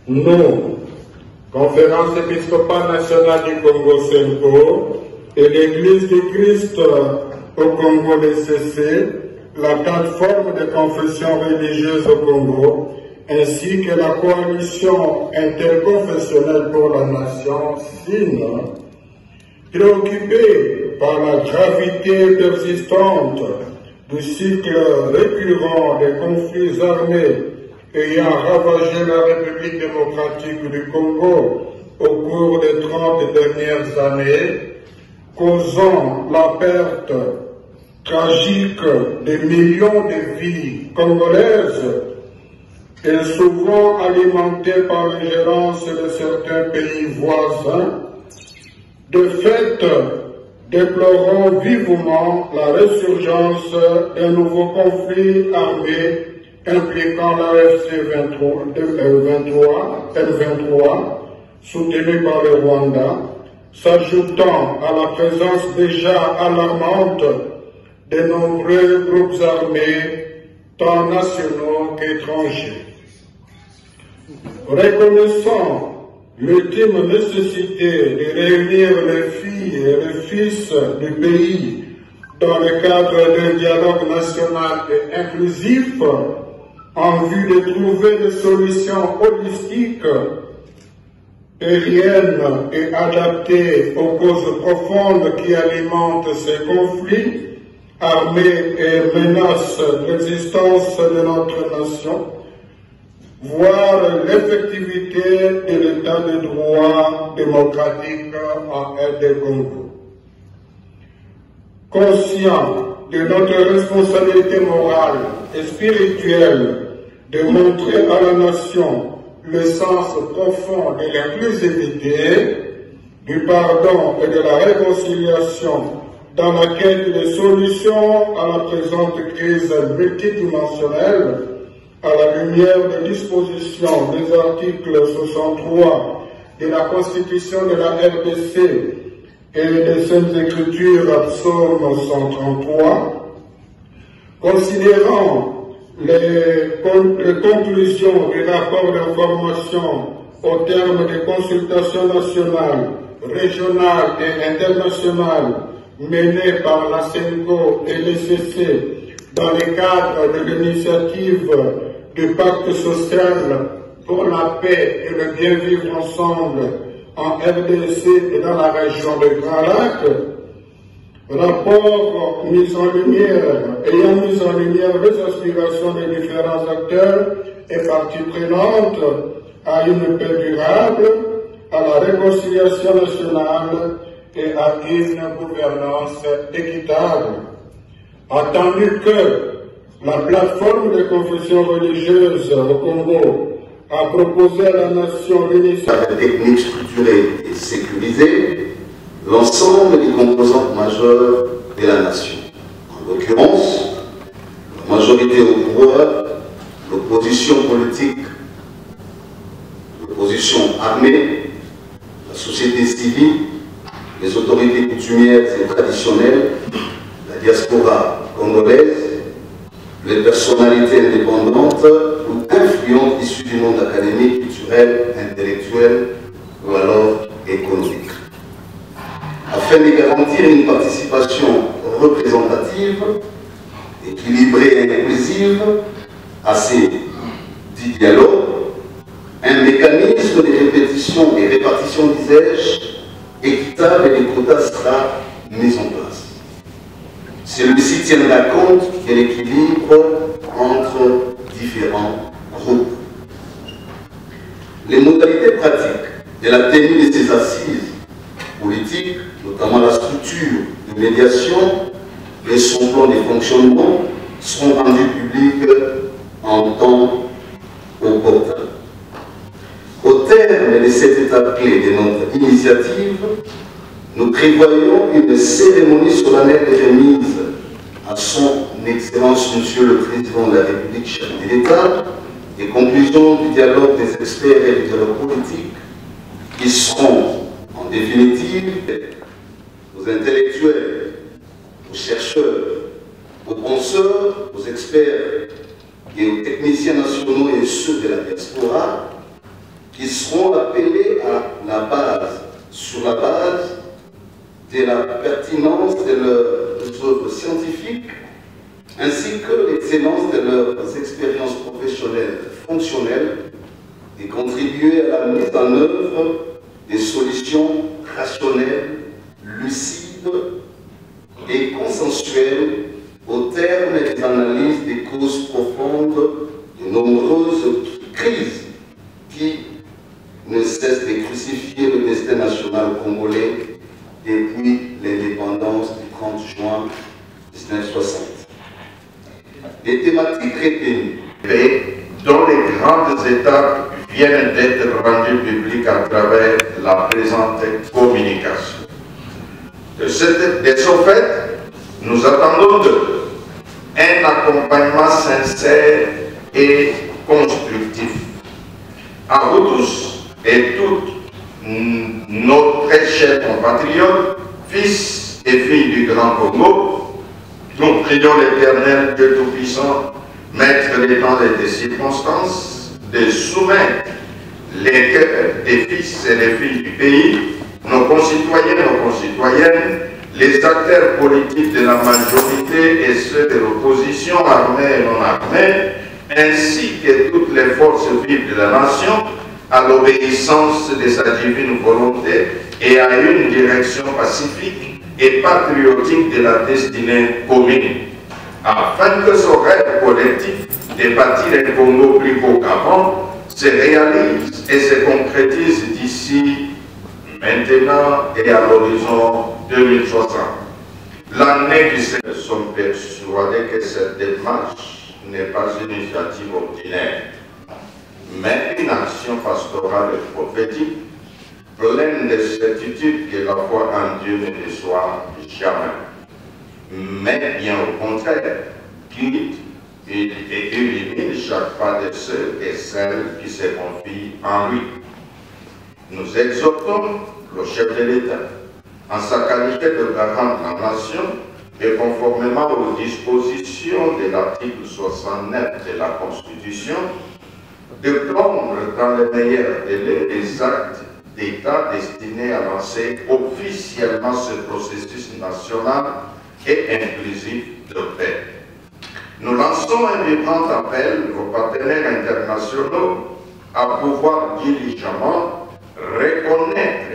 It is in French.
Nous, Conférence épiscopale nationale du Congo-Senko et l'Église du Christ au Congo-BCC, la plateforme de confession religieuse au Congo, ainsi que la coalition interconfessionnelle pour la nation, SIN, préoccupés par la gravité persistante du cycle récurrent des conflits armés ayant ravagé la République démocratique du Congo au cours des 30 dernières années, causant la perte tragique de millions de vies congolaises et souvent alimentée par l'ingérence de certains pays voisins. De fait, déplorons vivement la résurgence d'un nouveau conflit armé impliquant l'AFC M23, soutenu par le Rwanda, s'ajoutant à la présence déjà alarmante de nombreux groupes armés, tant nationaux qu'étrangers. Reconnaissant l'ultime nécessité de réunir les filles et les fils du pays dans le cadre d'un dialogue national et inclusif, en vue de trouver des solutions holistiques, pérennes et adaptées aux causes profondes qui alimentent ces conflits armés et menacent l'existence de notre nation, voire l'effectivité de l'état de droit démocratique en RD Congo. Conscient de notre responsabilité morale et spirituelle de montrer à la nation le sens profond de l'inclusivité, du pardon et de la réconciliation dans la quête de solutions à la présente crise multidimensionnelle, à la lumière des dispositions des articles 63 de la Constitution de la RDC et des Saintes Écritures, psaume 133, considérant les conclusions du rapport d'information au terme des consultations nationales, régionales et internationales menées par la CENCO et l'ECC dans le cadre de l'initiative du pacte social pour la paix et le bien vivre ensemble en RDC et dans la région de Grand Lac, rapport ayant mis en lumière les aspirations des différents acteurs et parties prenantes à une paix durable, à la réconciliation nationale et à une gouvernance équitable. Attendu que la plateforme de confession religieuse au Congo a proposé à la nation l'initiative technique structurée et sécurisée l'ensemble des composantes majeures de la nation. En l'occurrence, la majorité au pouvoir, l'opposition politique, l'opposition armée, la société civile, les autorités coutumières et traditionnelles, la diaspora congolaise, les personnalités indépendantes ou influentes issues du monde académique, culturel, intellectuel ou alors économique. Afin de garantir une participation représentative, équilibrée et inclusive à ces dits dialogues, un mécanisme de répétition et répartition d'usage équitable et des quotas sera mis en place. Celui-ci tiendra compte de l'équilibre entre différents groupes. Les modalités pratiques de la tenue de ces assises politiques, notamment la structure de médiation et son plan de fonctionnement, seront rendus publics en temps opportun. Au terme de cette étape clé de notre initiative, nous prévoyons une cérémonie solennelle de remise à son Excellence Monsieur le Président de la République, chef de l'État, des conclusions du dialogue des experts et du dialogue politique, qui seront en définitive aux intellectuels, aux chercheurs, aux penseurs, aux experts et aux techniciens nationaux et ceux de la diaspora, qui seront appelés à la base, sur la base de la pertinence de leurs œuvres scientifiques, ainsi que l'excellence de leurs expériences professionnelles, fonctionnelles, et contribuer à la mise en œuvre des solutions rationnelles, lucides et consensuelles au terme des analyses des causes profondes de nombreuses crises qui ne cessent de crucifier le destin national congolais depuis l'indépendance du 30 juin 1960. Les thématiques retenues, dont les grandes étapes viennent d'être rendues publiques à travers la présente communication. De ce fait, nous attendons d'eux un accompagnement sincère et constructif. À vous tous et toutes nos très chers compatriotes, fils et filles du Grand Congo, nous prions l'Éternel Dieu Tout-Puissant, Maître des temps et des circonstances, de soumettre les cœurs des fils et des filles du pays, nos concitoyens, nos concitoyennes, les acteurs politiques de la majorité et ceux de l'opposition, armée et non armée, ainsi que toutes les forces vives de la nation, à l'obéissance de sa divine volonté et à une direction pacifique et patriotique de la destinée commune, afin que ce rêve collectif de bâtir un Congo plus beau qu'avant se réalise et se concrétise d'ici maintenant et à l'horizon 2060. L'année du Seigneur, nous sommes persuadés que cette démarche n'est pas une initiative ordinaire, mais une action pastorale et prophétique, pleine de certitude que la foi en Dieu ne déçoit jamais, mais bien au contraire, guide et illumine chaque pas de ceux et celles qui se confient en lui. Nous exhortons le chef de l'État, en sa qualité de garant de la nation, et conformément aux dispositions de l'article 69 de la Constitution, de prendre dans les meilleurs délais des actes d'État destinés à lancer officiellement ce processus national et inclusif de paix. Nous lançons un vibrant appel aux partenaires internationaux à pouvoir diligemment reconnaître